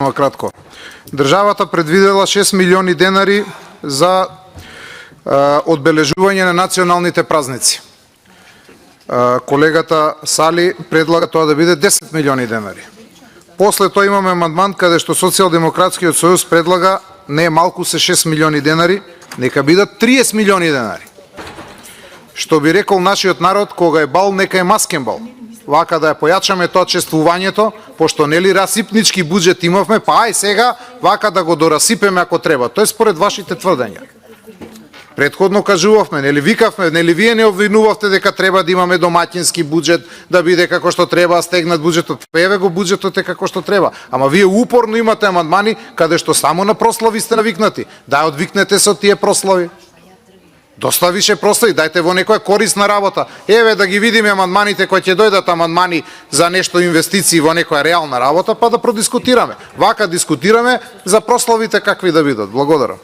сосема кратко. Државата предвидела 6 милиони денари за одбележување на националните празници. Колегата Сали предлага тоа да биде 10 милиони денари. После тоа имаме амандман каде што Социјалдемократскиот сојуз предлага не малку се 6 милиони денари, нека бидат 30 милиони денари. Што би рекол нашиот народ, кога е бал, нека е маскен бал. Вака да ја појачаме тоа чествувањето, пошто нели расипнички буџет имавме, па ај сега вака да го дорасипеме ако треба. Тоа е според вашите тврдења. Претходно кажувавме, нели викавме, нели вие не обвинувавте дека треба да имаме домаќински буџет, да биде како што треба, стегнат буџетот. Еве го буџетот е како што треба. Ама вие упорно имате амандмани каде што само на прослави сте навикнати. Да одвикнете се од тие прослави. Доста више прослави, дајте во некоја корисна работа. Еве да ги видиме амандманите кои ќе дојдат амандмани за нешто инвестиции во некоја реална работа, па да продискутираме. Вака дискутираме за прославите какви да бидат. Благодарам.